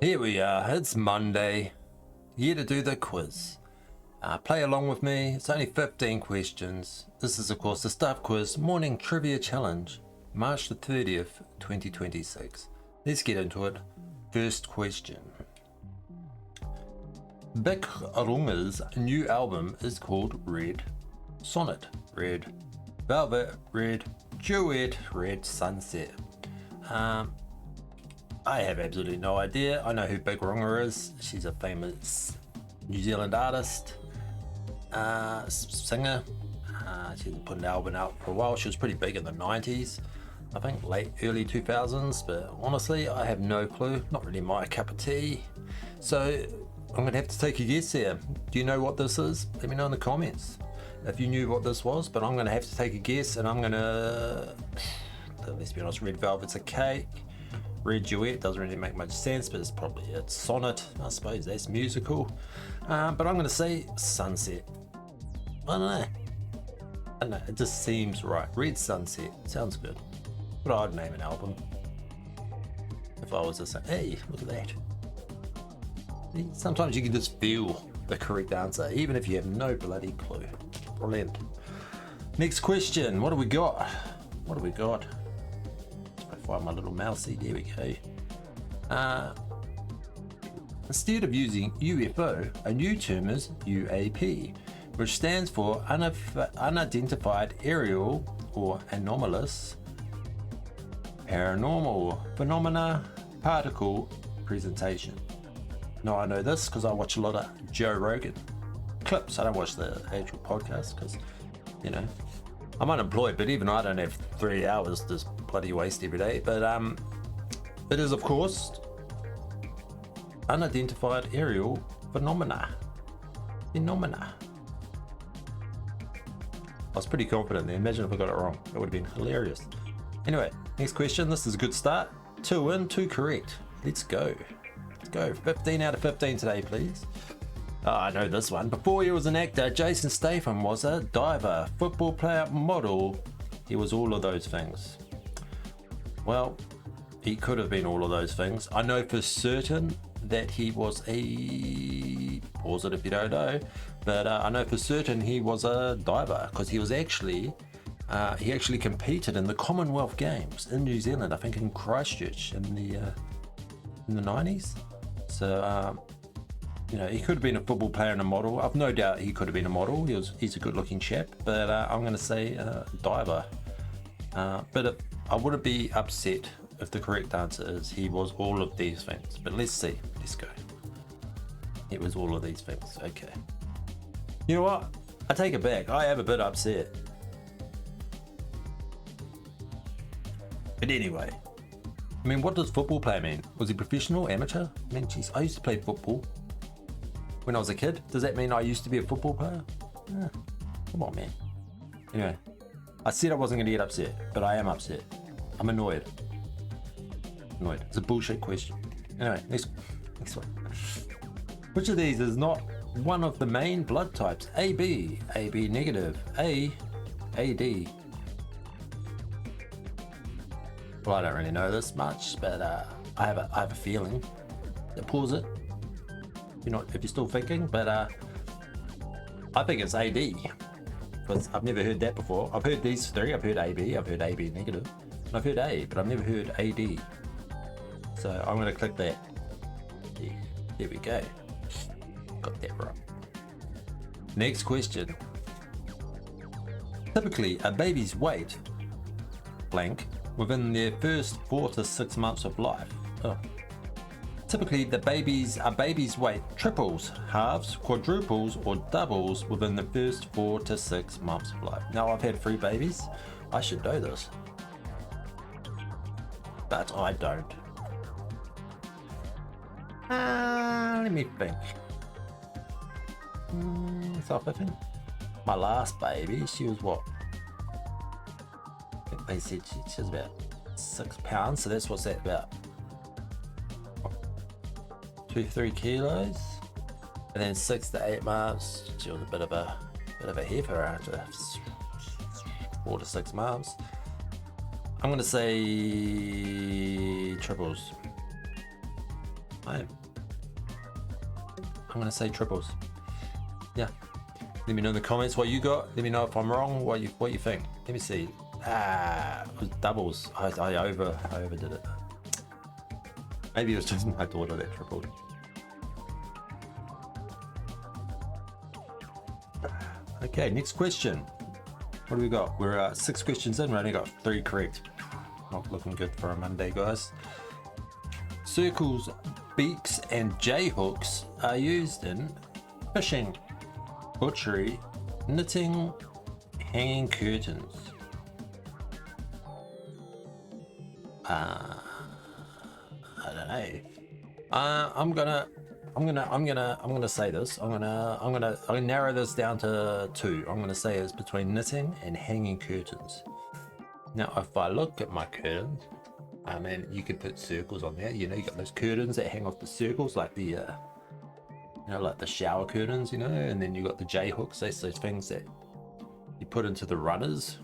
Here we are, it's Monday, here to do the quiz. Play along with me, it's only 15 questions. This is of course the Stuff Quiz Morning Trivia Challenge, March the 30th, 2026. Let's get into it. First question. Big Runga's new album is called Red Sonnet, Red Velvet, Red Duet, Red Sunset. I have absolutely no idea. I know who Big Runga is. She's a famous New Zealand artist, singer. She's put an album out for a while. She was pretty big in the 90s, I think early 2000s, but honestly I have no clue. Not really my cup of tea. So I'm gonna have to take a guess here. Do you know what this is? Let me know in the comments if you knew what this was, but I'm gonna have to take a guess, and I'm gonna, let's be honest, Red Velvet's a cake. Red Duet doesn't really make much sense, but it's probably a sonnet. I suppose that's musical. But I'm going to say Sunset. I don't know. It just seems right. Red Sunset sounds good. But I'd name an album if I was to say, hey, look at that. Sometimes you can just feel the correct answer, even if you have no bloody clue. Brilliant. Next question. What do we got? Find my little mousey. There we go. Instead of using UFO, a new term is UAP, which stands for unidentified aerial or anomalous paranormal phenomena particle presentation. Now I know this because I watch a lot of Joe Rogan clips. I don't watch the actual podcast because, you know, I'm unemployed, but even I don't have 3 hours to bloody waste every day. But it is of course unidentified aerial phenomena. I was pretty confident there. Imagine if I got it wrong. That would have been hilarious. Anyway, next question. This is a good start. 2 in, 2 correct. Let's go. 15 out of 15 today, please. Oh, I know this one. Before he was an actor, Jason Statham was a diver, football player, model. He was all of those things. Well, he could have been all of those things. I know for certain that he was pause it if you don't know, but I know for certain he was a diver because he was actually he actually competed in the Commonwealth Games in New Zealand, I think in Christchurch in the 90s. So you know, he could have been a football player and a model. I've no doubt he could have been a model. He's a good looking chap, but I'm going to say diver. But I wouldn't be upset if the correct answer is he was all of these things. But let's see. Let's go. It was all of these things. Okay. You know what? I take it back. I am a bit upset. But anyway, I mean, what does football player mean? Was he professional, amateur? I mean, geez, I used to play football when I was a kid. Does that mean I used to be a football player? Come on, man. Anyway, I said I wasn't going to get upset, but I am upset. I'm annoyed. It's a bullshit question. Anyway, next one. Which of these is not one of the main blood types? AB, AB negative, A, AD. Well, I don't really know this much, but I have a feeling. Pause it. If you're still thinking, but I think it's AD because I've never heard that before. I've heard these three. I've heard AB, I've heard AB negative, and I've heard A, but I've never heard AD. So I'm going to click that. Yeah, there we go. Got that right. Next question. Typically, a baby's weight blank within their first 4 to 6 months of life. Typically, a baby's weight triples, halves, quadruples, or doubles within the first 4 to 6 months of life. Now, I've had 3 babies. I should know this, but I don't. Let me think. Self-fitting. My last baby, she was what? They said she was about 6 pounds, so that's what's that about? 2-3 kilos, and then 6 to 8 months she was a bit of a heifer after 4 to 6 months. I'm gonna say triples. same. I'm gonna say triples. Yeah. Let me know in the comments what you got. Let me know if I'm wrong. What you think. Let me see. It was doubles. I overdid it. Maybe it was just my daughter that tripled. Okay, next question. What do we got? We're 6 questions in. We only got 3 correct. Not looking good for a Monday, guys. Circles, beaks, and J hooks are used in fishing, butchery, knitting, hanging curtains. I don't know. I'm gonna say this. I'm gonna narrow this down to 2. I'm gonna say it's between knitting and hanging curtains. Now, if I look at my curtains, I mean, you could put circles on there. You know, you got those curtains that hang off the circles, like the, you know, like the shower curtains. You know, and then you got the J hooks. Those things that you put into the runners.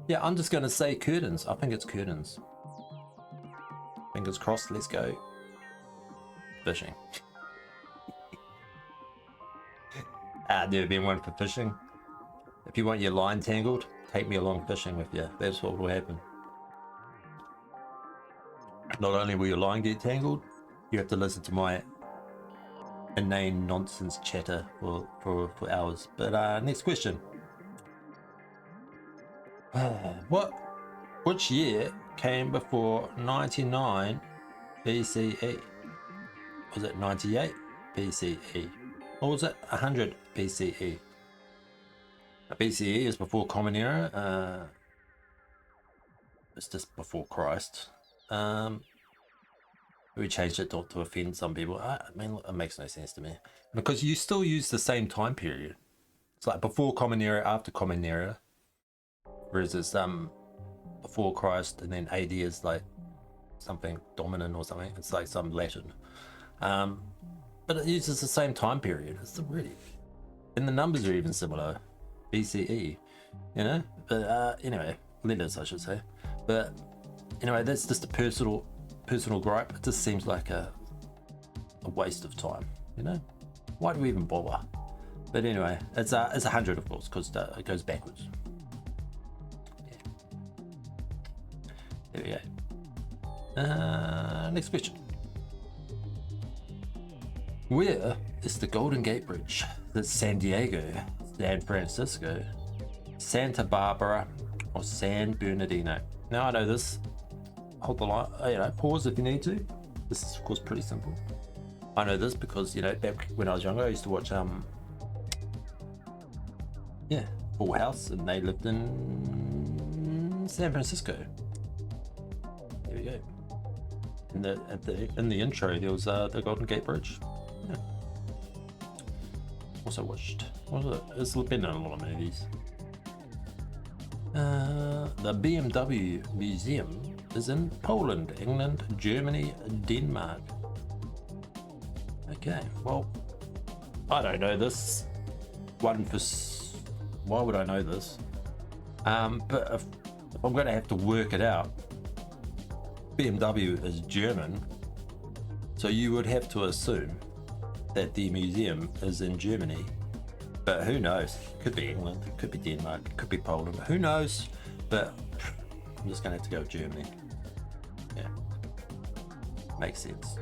Yeah, I'm just gonna say curtains. I think it's curtains. Fingers crossed. Let's go fishing. Never been one for fishing. If you want your line tangled, take me along fishing with you. That's what will happen. Not only will your line get tangled, you have to listen to my inane nonsense chatter for hours. But next question. Which year came before 99 BCE? Was it 98 BCE? Or was it 100 BCE? BCE is before Common Era. It's just before Christ. We changed it to offend some people. I mean, it makes no sense to me. Because you still use the same time period. It's like before Common Era, after Common Era. Whereas it's before Christ, and then AD is like something dominant or something. It's like some Latin. But it uses the same time period. It's really, and the numbers are even similar. BCE, you know. But anyway, letters I should say. But anyway, that's just a personal gripe. It just seems like a waste of time. You know, why do we even bother? But anyway, it's 100 of course, because it goes backwards. There we go. Next question. Where is the Golden Gate Bridge? Is it San Diego, San Francisco, Santa Barbara, or San Bernardino? Now I know this. Hold the line. You know, pause if you need to. This is of course pretty simple. I know this because, you know, back when I was younger, I used to watch Full House, and they lived in San Francisco. There we go. In the intro, there was the Golden Gate Bridge. Yeah. Also watched. What was it? It's been in a lot of movies. The BMW Museum is in Poland, England, Germany, Denmark. Okay, well, I don't know this. Why would I know this? But if I'm going to have to work it out, BMW is German, so you would have to assume that the museum is in Germany. But who knows? Could be England, could be Denmark, could be Poland. Who knows? But I'm just going to have to go with Germany. Yeah, makes sense.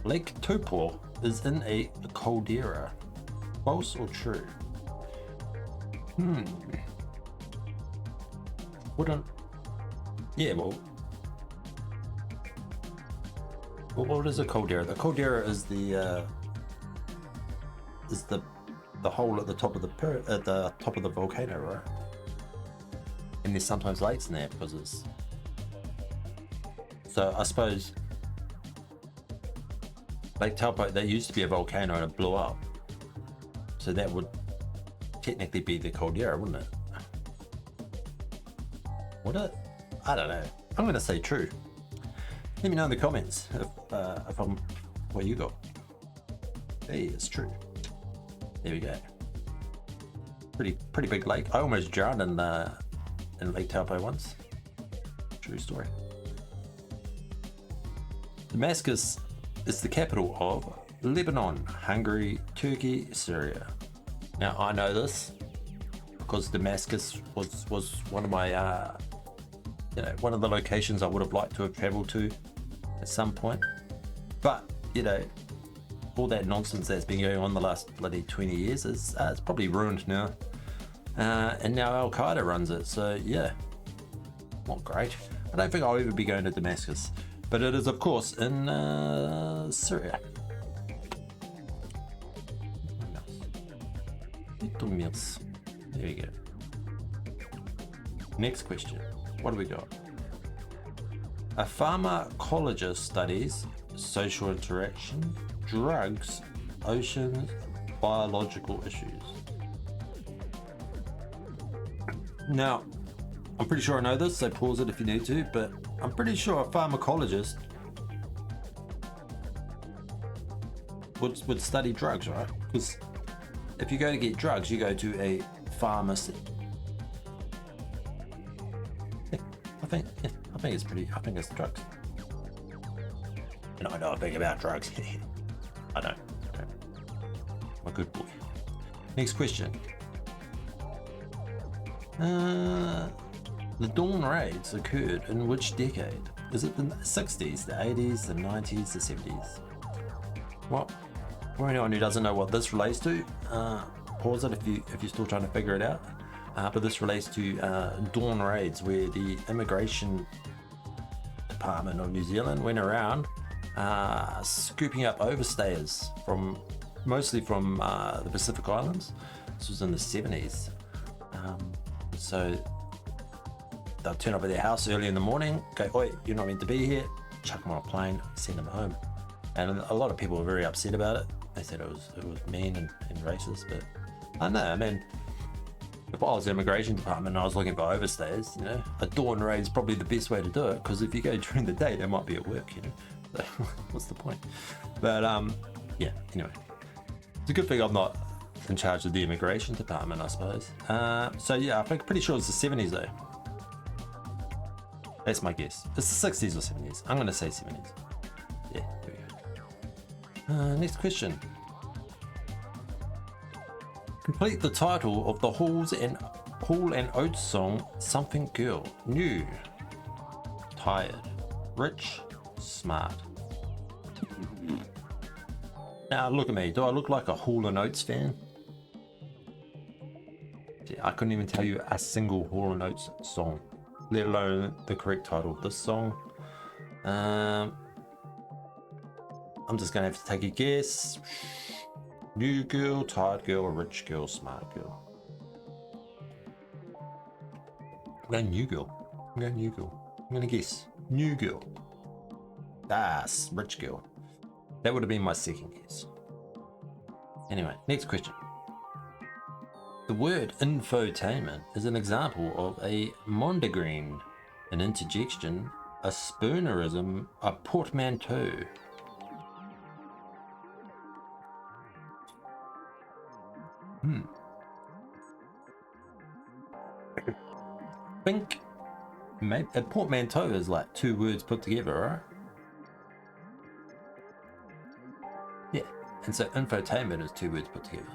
Lake Taupo is in a caldera. False or true? Yeah, well, what is a caldera? The caldera is the hole at the top of the volcano, right? And there's sometimes lakes in there because it's. So I suppose Lake Taupo, there used to be a volcano and it blew up. So that would technically be the caldera, wouldn't it? Would it? I don't know. I'm going to say true. Let me know in the comments if I'm what you got. Hey, it's true. There we go. Pretty big lake. I almost drowned in Lake Taupo once. True story. Damascus is the capital of Lebanon, Hungary, Turkey, Syria. Now I know this because Damascus was one of my one of the locations I would have liked to have traveled to at some point, but all that nonsense that's been going on the last bloody 20 years is it's probably ruined now, and now Al Qaeda runs it, so yeah, not great. I don't think I'll ever be going to Damascus, but it is of course in Syria. There we go. Next question. What do we got? A pharmacologist studies social interaction, drugs, oceans, biological issues. Now, I'm pretty sure I know this, so pause it if you need to, but I'm pretty sure a pharmacologist would study drugs, right? Because if you go to get drugs, you go to a pharmacy. I think it's drugs. And I know a bit about drugs. I don't. I'm a good boy. Next question. The Dawn Raids occurred in which decade? Is it the 60s, the 80s, the 90s, the 70s? Well, for anyone who doesn't know what this relates to, pause it if you're still trying to figure it out. But this relates to Dawn Raids, where the Immigration Department of New Zealand went around scooping up overstayers mostly from the Pacific Islands. This was in the 70s. So they'll turn up at their house early in the morning, go, "Oi, you're not meant to be here," chuck them on a plane, send them home. And a lot of people were very upset about it. They said it was mean and racist, but I don't know, I mean, if I was the Immigration Department and I was looking for overstayers, a dawn raid is probably the best way to do it, because if you go during the day, they might be at work, So what's the point? But yeah, anyway, it's a good thing I'm not in charge of the Immigration Department, I suppose. So yeah, I think pretty sure it's the 70s though. That's my guess. It's the 60s or 70s. I'm gonna say 70s. Yeah, there we go. Next question. Complete the title of the Hall and Oates song "Something Girl." New, tired, rich, smart. Now look at me. Do I look like a Hall and Oates fan? Yeah, I couldn't even tell you a single Hall and Oates song, let alone the correct title of this song. I'm just gonna have to take a guess. New girl, tired girl, rich girl, smart girl. I'm going new girl. I'm gonna guess new girl. Rich girl. That would have been my second guess. Anyway, next question. The word infotainment is an example of a mondegreen, an interjection, a spoonerism, a portmanteau. I think maybe a portmanteau is like two words put together, right? Yeah, and so infotainment is two words put together.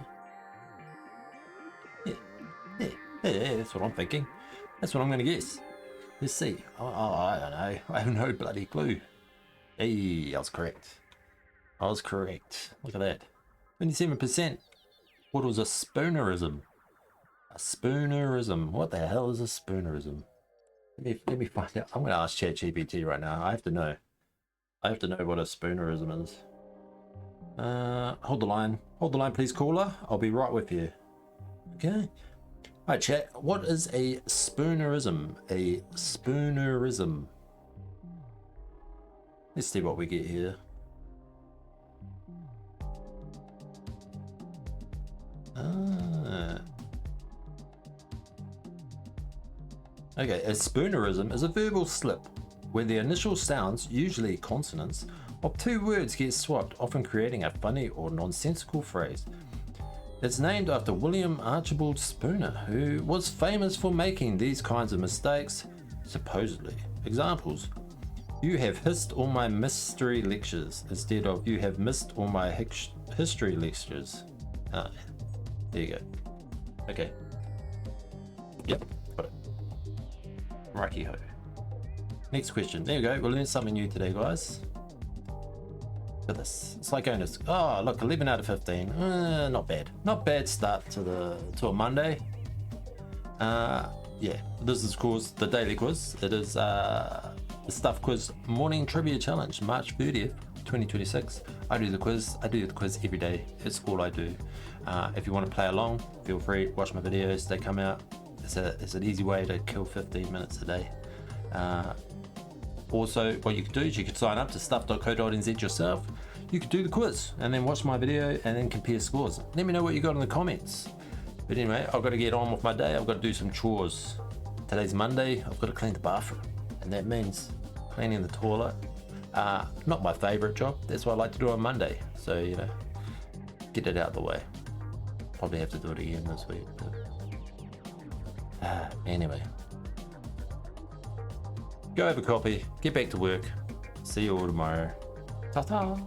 Yeah, that's what I'm thinking. That's what I'm gonna guess. Let's see. Oh, I don't know. I have no bloody clue. Hey, I was correct. Look at that. 27%. What was a spoonerism? A spoonerism. What the hell is a spoonerism? Let me find out. I'm going to ask ChatGPT right now. I have to know. What a spoonerism is. Hold the line. Please, caller. I'll be right with you. Okay. Alright, chat. What is a spoonerism? Let's see what we get here. Okay, a spoonerism is a verbal slip where the initial sounds, usually consonants, of two words get swapped, often creating a funny or nonsensical phrase. It's named after William Archibald Spooner, who was famous for making these kinds of mistakes, supposedly. Examples: You have missed all my mystery lectures instead of you have missed all my history lectures. Ah, there you go. Okay. Yep, got it. Righty ho. Next question. There you go. We'll learn something new today, guys. Look at this. It's like going to. Oh, look, 11 out of 15. Not bad. Not bad start to a Monday. Yeah, this is, of course, the daily quiz. It is the Stuff Quiz Morning Trivia Challenge, March 30th, 2026. I do the quiz every day. It's all I do. If you want to play along, feel free. Watch my videos. They come out. It's an easy way to kill 15 minutes a day. Also, what you could do is you could sign up to stuff.co.nz yourself. You could do the quiz and then watch my video and then compare scores. Let me know what you got in the comments. But anyway, I've got to get on with my day. I've got to do some chores. Today's Monday. I've got to clean the bathroom, and that means cleaning the toilet. Not my favorite job. That's what I like to do on Monday. So, you know, get it out of the way. Probably have to do it again this week. But, anyway. Go have a copy, get back to work. See you all tomorrow. Ta-ta!